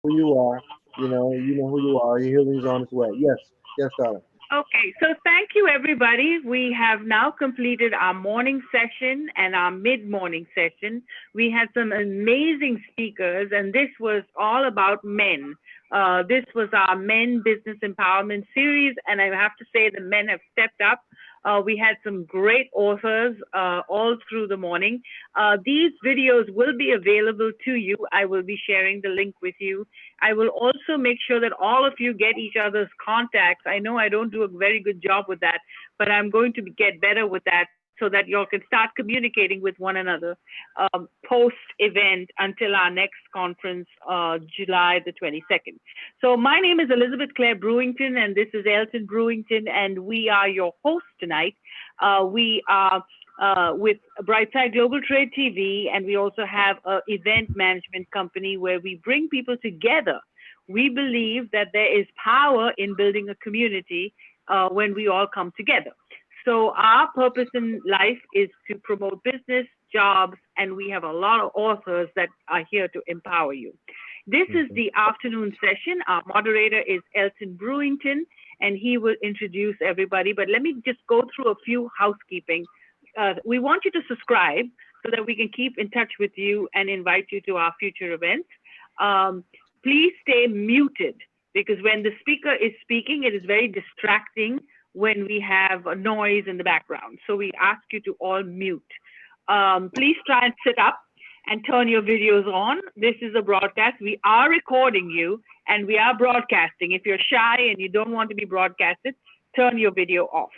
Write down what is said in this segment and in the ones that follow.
who you are. You know who you are. Your healing's on its way. Yes, yes, darling. Okay, so thank you, everybody. We have now completed our morning session and our mid morning session. We had some amazing speakers, and this was all about men. This was our Men Business Empowerment series, and I have to say the men have stepped up. We had some great authors all through the morning. These videos will be available to you. I will be sharing the link with you. I will also make sure that all of you get each other's contacts. I know I don't do a very good job with that, but I'm going to get better with that so that y'all can start communicating with one another post event until our next conference, July the 22nd. So, my name is Elizabeth Claire Brewington, and this is Elton Brewington, and we are your hosts tonight. We are with Brightside Global Trade TV, and we also have an event management company where we bring people together. We believe that there is power in building a community when we all come together. So our purpose in life is to promote business, jobs, and we have a lot of authors that are here to empower you. This is Mhm. the afternoon session. Our moderator is Elton Brewington, and he will introduce everybody. But let me just go through a few housekeeping. We want you to subscribe so that we can keep in touch with you and invite you to our future events. Please stay muted because when the speaker is speaking, it is very distracting when we have a noise in the background. So we ask you to all mute. Please try and sit up and turn your videos on. This is a broadcast. We are recording you and we are broadcasting. If you're shy and you don't want to be broadcasted, turn your video off.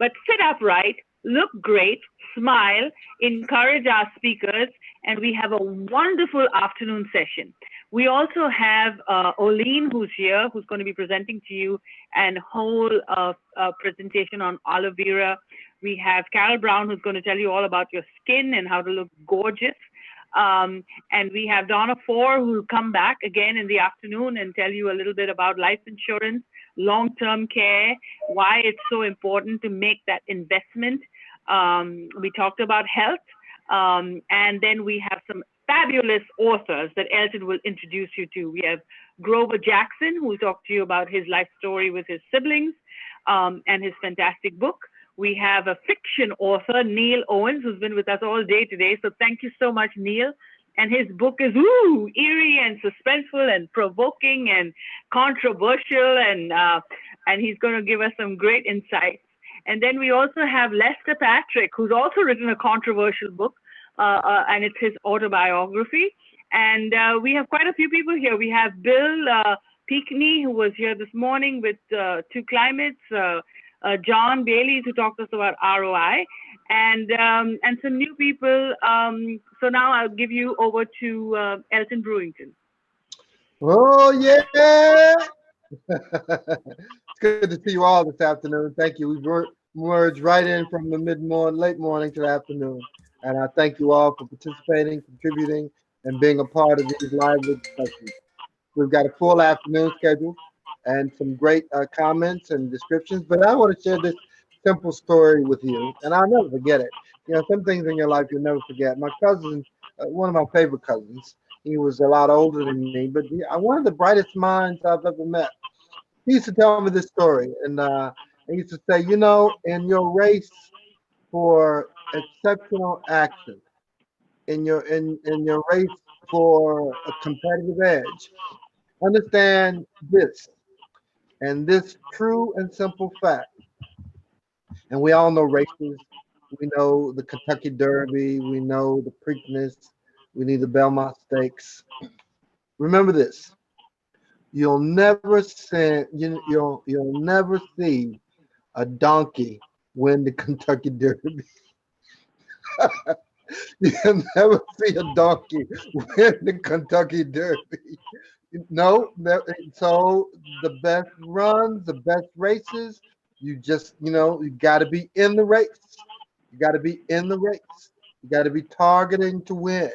But sit upright, look great, smile, encourage our speakers, and we have a wonderful afternoon session. We also have Oline, who's here, who's going to be presenting to you and whole presentation on aloe vera. We have Carol Brown, who's going to tell you all about your skin and how to look gorgeous. And we have Donna Four, who will come back again in the afternoon and tell you a little bit about life insurance, long-term care, why it's so important to make that investment. We talked about health. And then we have some fabulous authors that Elton will introduce you to. We have Grover Jackson, who will talk to you about his life story with his siblings and his fantastic book. We have a fiction author, Neil Owens, who's been with us all day today. So thank you so much, Neil. And his book is eerie and suspenseful and provoking and controversial, and he's going to give us some great insights. And then we also have Lester Patrick, who's also written a controversial book, and it's his autobiography. And we have quite a few people here. We have Bill Peekney, who was here this morning with Two Climates, John Bailey, who talked to us about ROI, and some new people. So now I'll give you over to Elton Brewington. Oh yeah! It's good to see you all this afternoon. Thank you. We merged right in from the late morning to the afternoon, and I thank you all for participating, contributing, and being a part of these live discussions. We've got a full afternoon schedule and some great comments and descriptions. But I want to share this simple story with you, and I'll never forget it. Some things in your life you'll never forget. My cousin, one of my favorite cousins, he was a lot older than me, but one of the brightest minds I've ever met. He used to tell me this story, and he used to say, in your race for exceptional action, in your race for a competitive edge, understand this and this true and simple fact. And we all know races. We know the Kentucky Derby. We know the Preakness. We need the Belmont Stakes. Remember this: you'll never see a donkey win the Kentucky Derby. You'll never see a donkey win the Kentucky Derby. No, so the best runs, the best races, you got to be in the race. You got to be in the race. You got to be targeting to win.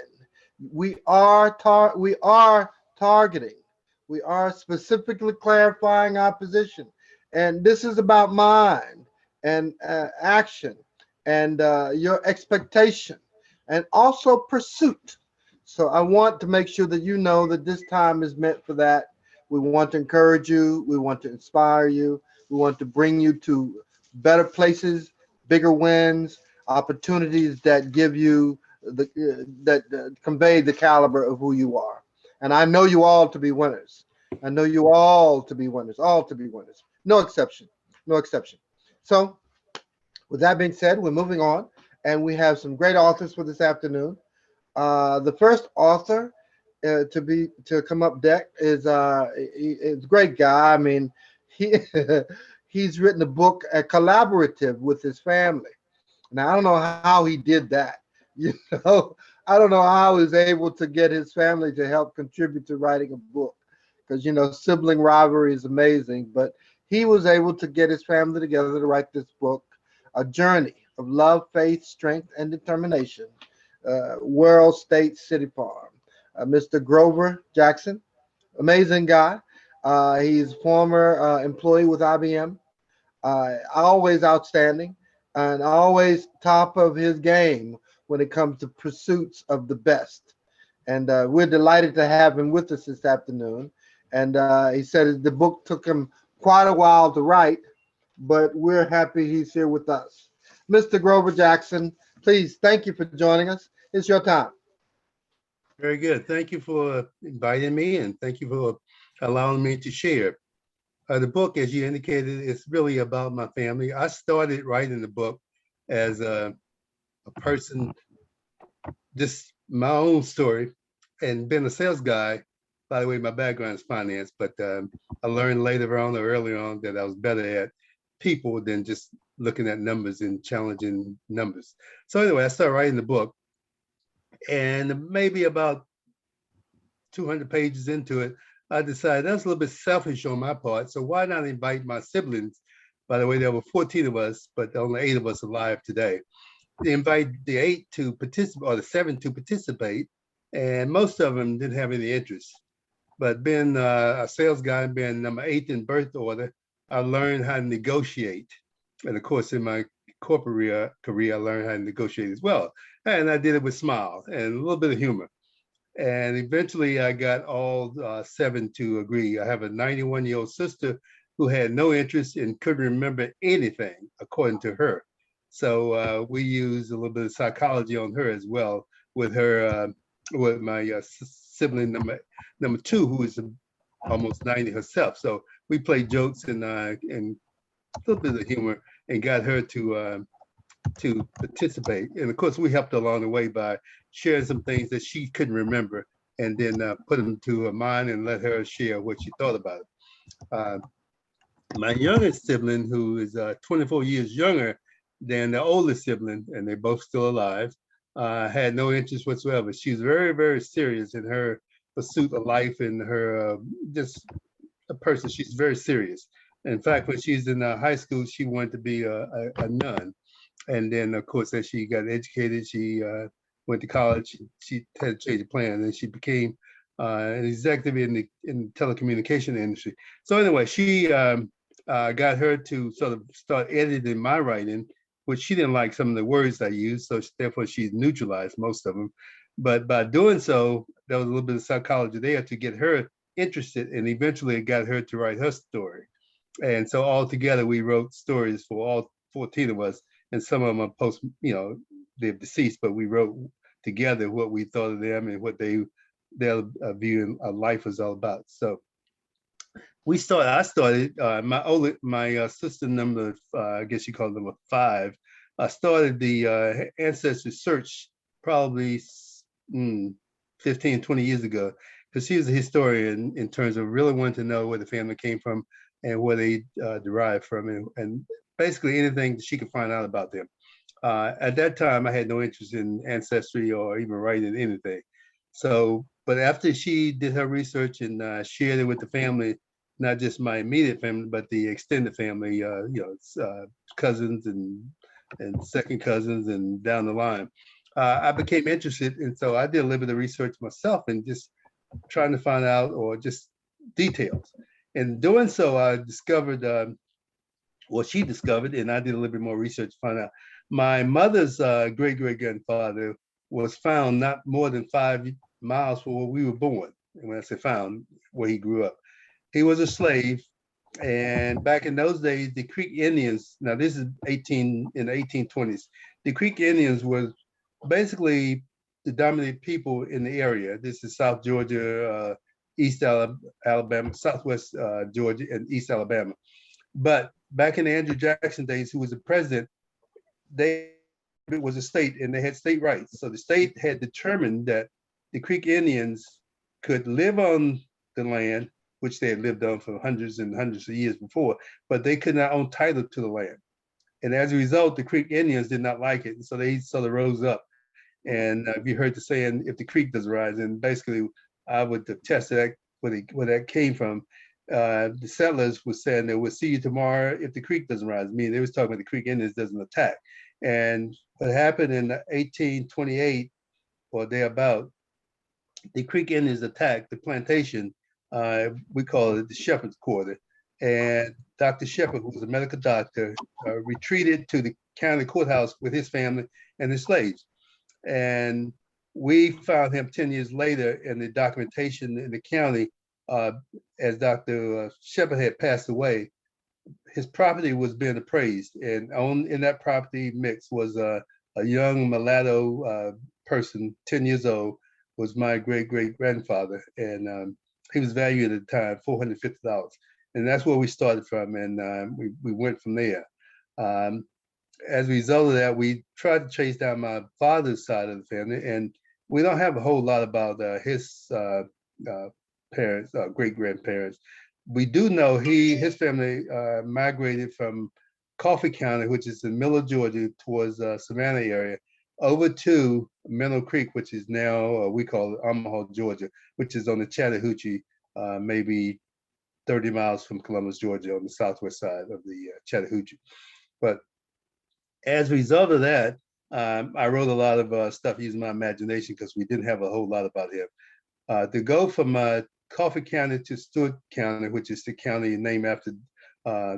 We are targeting. We are specifically clarifying our position, and this is about mind and action and your expectation and also pursuit. So I want to make sure that you know that this time is meant for that. We want to encourage you. We want to inspire you. We want to bring you to better places, bigger wins, opportunities that give you that convey the caliber of who you are. And I know you all to be winners. I know you all to be winners, all to be winners. No exception. No exception. So, with that being said, we're moving on, and we have some great authors for this afternoon. The first author to come up deck is a great guy. I mean, he he's written a book, a collaborative with his family. Now I don't know how he did that. You know, I don't know how he was able to get his family to help contribute to writing a book, because sibling rivalry is amazing. But he was able to get his family together to write this book, a journey of love, faith, strength, and determination. World State City Farm. Mr. Grover Jackson, amazing guy. He's former employee with IBM, always outstanding and always top of his game when it comes to pursuits of the best. And we're delighted to have him with us this afternoon. And he said the book took him quite a while to write, but we're happy he's here with us. Mr. Grover Jackson, please, thank you for joining us. It's your time. Very good. Thank you for inviting me, and thank you for allowing me to share. The book, as you indicated, is really about my family. I started writing the book as a person, just my own story, and being a sales guy. By the way, my background is finance, but I learned later on or earlier on that I was better at people than just looking at numbers and challenging numbers. So anyway, I started writing the book, and maybe about 200 pages into it, I decided that's a little bit selfish on my part. So why not invite my siblings? By the way, there were 14 of us, but only 8 of us alive today. They invite the 8 to participate, or the 7 to participate, and most of them didn't have any interest. But being a sales guy, being number 8 in birth order, I learned how to negotiate. And of course, in my corporate career, I learned how to negotiate as well. And I did it with smile and a little bit of humor. And eventually I got all 7 to agree. I have a 91-year-old sister who had no interest and couldn't remember anything, according to her. So we used a little bit of psychology on her as well, with her, with my sibling number 2, who is almost 90 herself. So we played jokes and a little bit of humor and got her to participate. And of course, we helped along the way by sharing some things that she couldn't remember, and then put them to her mind and let her share what she thought about it. Uh, my youngest sibling, who is 24 years younger than the oldest sibling, and they're both still alive, had no interest whatsoever. She's very, very serious in her pursuit of life and her just a person. She's very serious. In fact, when she's in high school, she wanted to be a nun. And then, of course, as she got educated, she went to college. She had to change the plan, and then she became an executive in the telecommunication industry. So anyway, she got her to sort of start editing my writing, which she didn't like some of the words I used, so therefore she neutralized most of them. But by doing so, there was a little bit of psychology there to get her interested, and eventually it got her to write her story. And so all together, we wrote stories for all 14 of us, and some of them are post, they're deceased, but we wrote together what we thought of them and what their view of life was all about. So I started, my sister number, I guess you call it number 5, I started the ancestry search probably 15, 20 years ago, because she was a historian in terms of really wanting to know where the family came from and where they derived from, and basically anything that she could find out about them. At that time, I had no interest in ancestry or even writing anything. So, but after she did her research and shared it with the family, not just my immediate family, but the extended family, cousins and second cousins and down the line, I became interested. And so I did a little bit of research myself and just trying to find out, or just details. And doing so, I discovered, she discovered, and I did a little bit more research to find out, my mother's great-great-grandfather was found not more than miles from where we were born. And when I say found, where he grew up, he was a slave. And back in those days, the Creek Indians, now this is 18 in the 1820s, the Creek Indians was basically the dominant people in the area. This is South Georgia, East Alabama, Southwest Georgia, and East Alabama. But back in the Andrew Jackson days, who was the president, they it was a state and they had state rights. So the state had determined that the Creek Indians could live on the land, which they had lived on for hundreds and hundreds of years before, but they could not own title to the land. And as a result, the Creek Indians did not like it. And so they sort of rose up. And you heard the saying, if the creek doesn't rise, and basically I would attest to that where that came from. The settlers were saying that we'll see you tomorrow if the creek doesn't rise. I mean, they was talking about the Creek Indians doesn't attack. And what happened in 1828 or thereabout, the Creek Indians attacked the plantation. We call it the Shepherd's Quarter. And Dr. Shepherd, who was a medical doctor, retreated to the county courthouse with his family and his slaves. And we found him 10 years later in the documentation in the county, as Dr. Shepherd had passed away. His property was being appraised, and in that property mix was a young mulatto person, 10 years old, was my great-great-grandfather, and he was valued at the time $450. And that's where we started from, and we went from there. As a result of that, we tried to chase down my father's side of the family, and we don't have a whole lot about his parents, great-grandparents. We do know his family migrated from Coffee County, which is in middle of Georgia, towards Savannah area, over to Minnow Creek, which is now, we call it Omaha, Georgia, which is on the Chattahoochee, maybe 30 miles from Columbus, Georgia, on the southwest side of the Chattahoochee. But as a result of that, I wrote a lot of stuff using my imagination because we didn't have a whole lot about him. To go from Coffee County to Stewart County, which is the county named after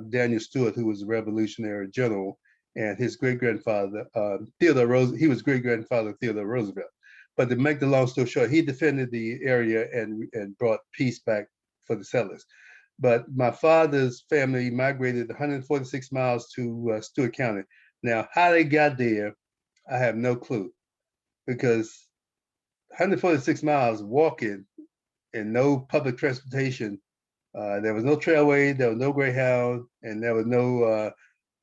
Daniel Stewart, who was a Revolutionary general, and his great-grandfather, Theodore Roosevelt, he was great-grandfather of Theodore Roosevelt. But to make the long story short, he defended the area and brought peace back for the settlers. But my father's family migrated 146 miles to Stewart County. Now, how they got there, I have no clue, because 146 miles walking and no public transportation. There was no Trailway, there was no Greyhound, and there was no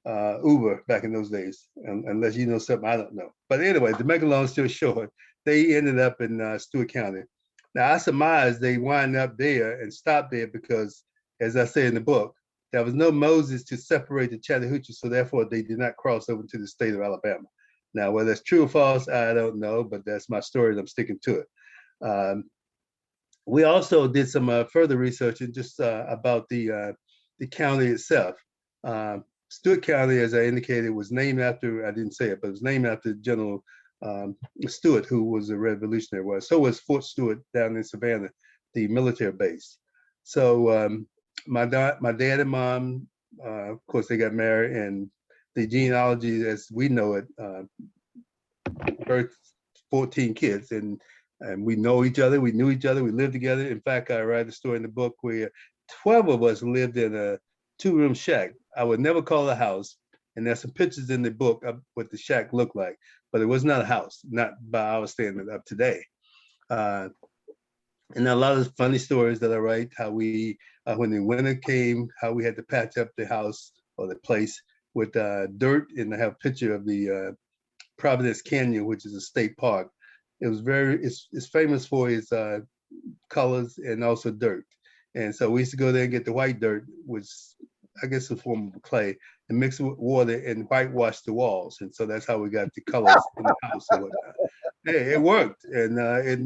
Uber back in those days, unless you know something I don't know. But anyway, to make a long story short, they ended up in Stewart County. Now, I surmise they wind up there and stopped there because, as I say in the book, there was no Moses to separate the Chattahoochee, so therefore they did not cross over to the state of Alabama. Now, whether that's true or false, I don't know, but that's my story and I'm sticking to it. We also did some further research and just about the county itself. Stewart County, as I indicated, was named after, I didn't say it, but it was named after General Stewart, who was a revolutionary. So was Fort Stewart down in Savannah, the military base. So my dad and mom, of course, they got married, and the genealogy, as we know it, birthed 14 kids, and we know each other, we knew each other, we lived together. In fact, I write a story in the book where 12 of us lived in a 2-room shack. I would never call it a house, and there's some pictures in the book of what the shack looked like, but it was not a house, not by our standard of today. And a lot of funny stories that I write, how we, when the winter came, how we had to patch up the house or the place with dirt, and I have a picture of the Providence Canyon, which is a state park. It was it's famous for its colors and also dirt. And so we used to go there and get the white dirt, which I guess is a form of clay, and mix it with water and whitewash the walls. And so that's how we got the colors in the house and whatnot. Hey, it worked, and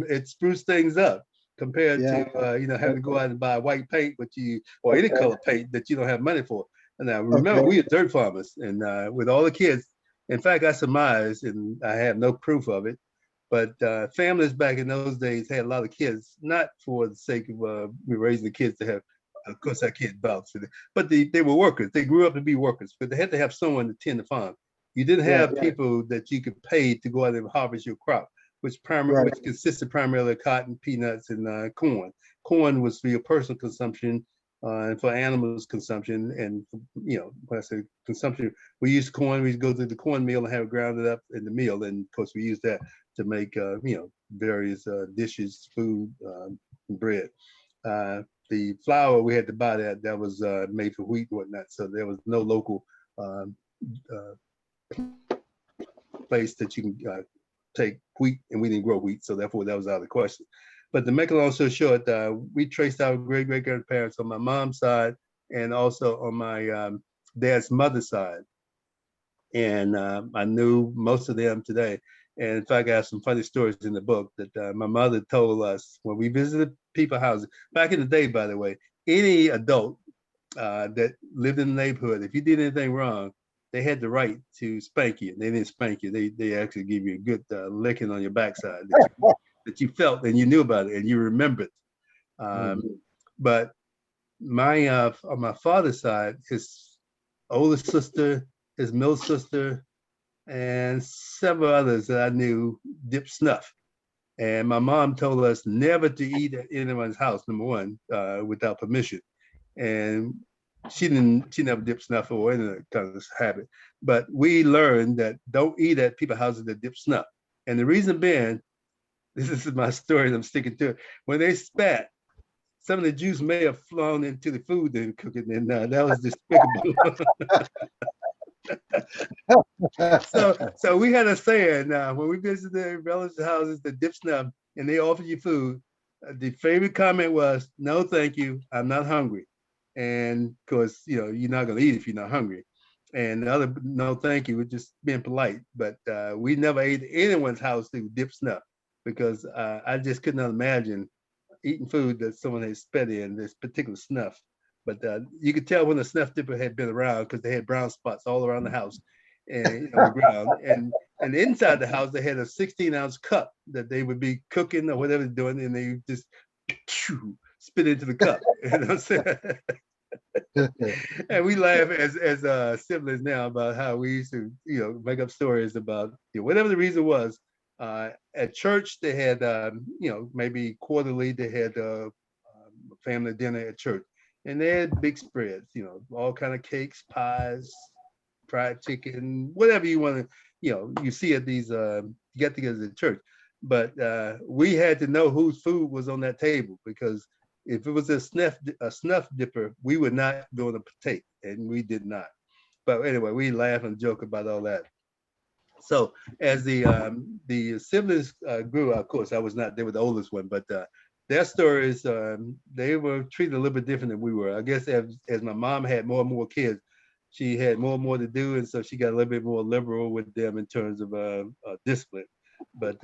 it spruced things up compared to having to go out and buy white paint, or any color paint that you don't have money for. And now remember, we are dirt farmers, and with all the kids. In fact, I surmise, and I have no proof of it, but families back in those days had a lot of kids, not for the sake of raising the kids to have, of course, our kids vouch for them, but they were workers. They grew up to be workers, but they had to have someone to tend the farm. You didn't have people that you could pay to go out and harvest your crop. Right. which consisted primarily of cotton, peanuts, and corn. Corn was for your personal consumption and for animals' consumption. And when I say consumption, we used corn. We go to the corn mill and have it grounded up in the mill, and of course we use that to make various dishes, food, bread. The flour we had to buy that was made for wheat and whatnot. So there was no local um, uh, place that you can take wheat, and we didn't grow wheat, so therefore that was out of the question. But to make a long story short, we traced our great great grandparents on my mom's side and also on my dad's mother's side, and I knew most of them today. And in fact, I have some funny stories in the book that my mother told us when we visited people's houses back in the day. By the way, any adult that lived in the neighborhood, if you did anything wrong, they had the right to spank you. They didn't spank you. They actually give you a good licking on your backside that you felt and you knew about it and you remembered. Um, Mhm. but my on my father's side, his oldest sister, his middle sister, and several others that I knew dipped snuff. And my mom told us never to eat at anyone's house, number one, without permission. And she never dipped snuff or any kind of habit. But we learned that don't eat at people's houses that dip snuff. And the reason being, this is my story and I'm sticking to it. When they spat, some of the juice may have flown into the food they were cooking, and that was despicable. So we had a saying when we visited relatives' houses that dip snuff and they offered you food. The favorite comment was, "No, thank you, I'm not hungry," and of course, you're not going to eat if you're not hungry. And the other, "No, thank you," we're just being polite. But we never ate at anyone's house to dip snuff because I just could not imagine eating food that someone had spit in this particular snuff. But you could tell when the snuff dipper had been around because they had brown spots all around the house and on the ground. And inside the house, they had a 16-ounce cup that they would be cooking or whatever they're doing, and they just spit into the cup. You know what I'm saying? And we laugh as siblings now about how we used to, make up stories about whatever the reason was. At church, they had, maybe quarterly, they had family dinner at church, and they had big spreads, all kind of cakes, pies, fried chicken, whatever you want to, you see at these get-togethers at church. But we had to know whose food was on that table because if it was a snuff dipper, we were not going to partake, and we did not. But anyway, we laugh and joke about all that. So as the siblings grew, of course, I was not. They were the oldest one, but their stories they were treated a little bit different than we were. I guess as my mom had more and more kids, she had more and more to do, and so she got a little bit more liberal with them in terms of discipline. But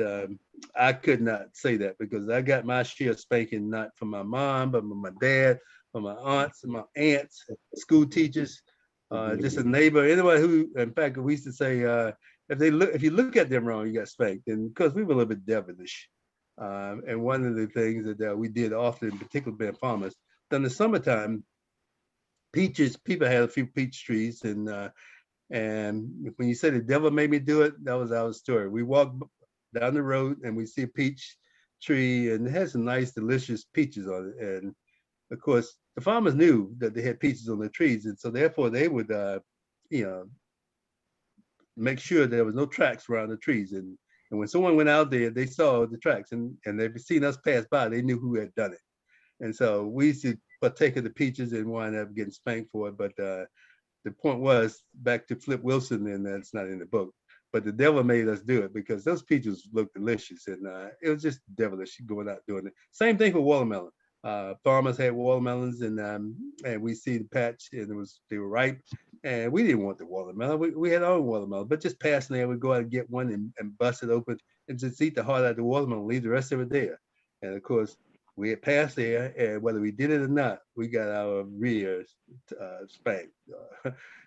I could not say that because I got my share of spanking not from my mom, but from my dad, from my aunts and my aunts, school teachers, just a neighbor, anybody who, in fact, we used to say, if you look at them wrong, you got spanked. And because we were a little bit devilish. And one of the things that we did often, in particular being farmers, in the summertime, peaches, people had a few peach trees. And when you say the devil made me do it, that was our story. We walked down the road and we see a peach tree and it had some nice, delicious peaches on it. And of course, the farmers knew that they had peaches on their trees. And so therefore they would, you know, make sure there was no tracks around the trees. And when someone went out there, they saw the tracks and they've seen us pass by, they knew who had done it. And so we used to partake of the peaches and wind up getting spanked for it. But the point was back to Flip Wilson, and that's not in the book. But the devil made us do it because those peaches looked delicious, and it was just devilish going out doing it. Same thing for watermelon. Farmers had watermelons, and we see the patch, and they were ripe, and we didn't want the watermelon. We had our own watermelon, but just passing there, we'd go out and get one and bust it open and just eat the heart out of the watermelon, leave the rest of it there. And of course, we had passed there, and whether we did it or not, we got our rears spanked.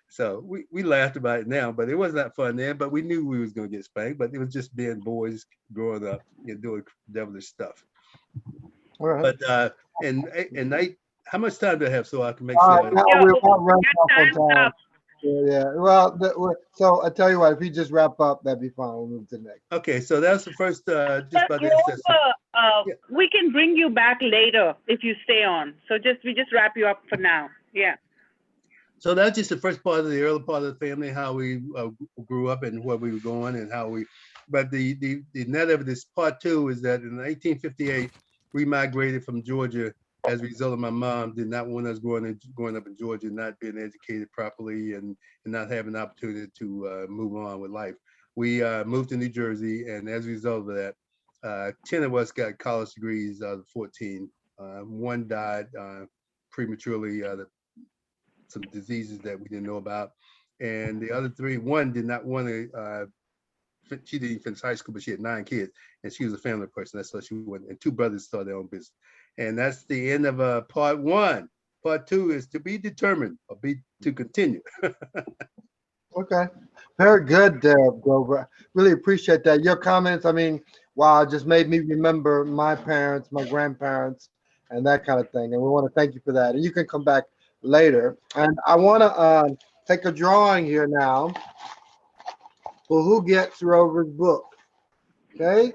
So we laughed about it now, but it was not fun then. But we knew we was going to get spanked. But it was just being boys growing up and doing devilish stuff. All right. But and how much time do I have so I can make sure? Now Yeah, we're oh, about running your off on time's time. up. Yeah. Well, so I tell you what, if you just wrap up, that'd be fine. We'll move to the next. Okay, so that's the first, just about the ancestors. Grover, Yeah. we can bring you back later if you stay on. So we just wrap you up for now. Yeah. So that's just the first part of the early part of the family, how we grew up and where we were going and how we, but the net of this part two is that in 1958, we migrated from Georgia as a result of my mom did not want us growing up in Georgia, not being educated properly and not having the opportunity to move on with life. We moved to New Jersey, and as a result of that, 10 of us got college degrees out of 14. One died prematurely out of some diseases that we didn't know about. And the other three, one did not want to, she didn't finish high school, but she had 9 kids and she was a family person. That's why she went. And 2 brothers started their own business. And that's the end of part 1. Part 2 is to be determined or be to continue. Okay. Very good, Grover. Really appreciate that. Your comments, I mean, wow, just made me remember my parents, my grandparents, and that kind of thing. And we want to thank you for that. And you can come back later. And I want to take a drawing here now for who gets Rover's book. Okay.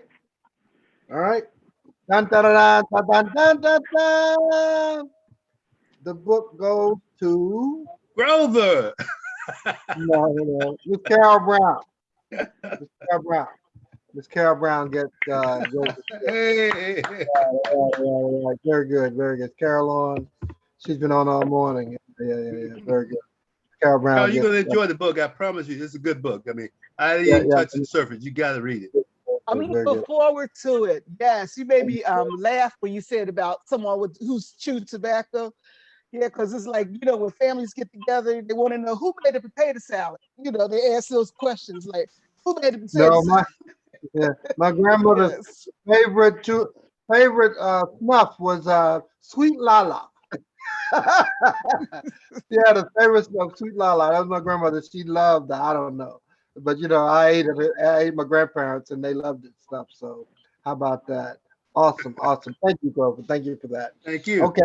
All right. Dun, dun, dun, dun, dun, dun, dun, dun. The book goes to Grover. Miss Carol Brown. Miss Carol Brown. Miss Carol Brown gets goes. Hey. Yeah. Very good, very good. Carol on. She's been on all morning. Yeah. Very good. Carol Brown Carl, you're gets. going to enjoy the book. I promise you. It's a good book. I mean, I didn't even touch the surface. You got to read it. I'm Very looking good. forward to it. Yes, you made me laugh when you said about someone who's chewed tobacco. Yeah, because it's like, when families get together, they want to know who made the potato salad. They ask those questions like, who made the potato No, salad? my grandmother's Yes. favorite snuff was Sweet Lala. She had a favorite snuff, Sweet Lala. That was my grandmother. She loved that. I don't know, but I ate it. I ate my grandparents, and they loved it stuff. So how about that? Awesome. Thank you, Grover. Thank you for that. Thank you. Okay,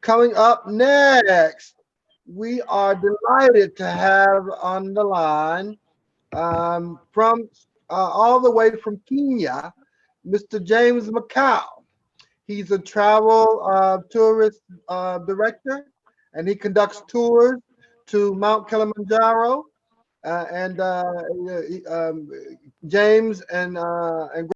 coming up next, we are delighted to have on the line from all the way from Kenya, Mr. James Macau. He's a travel tourist director, and he conducts tours to Mount Kilimanjaro. And James and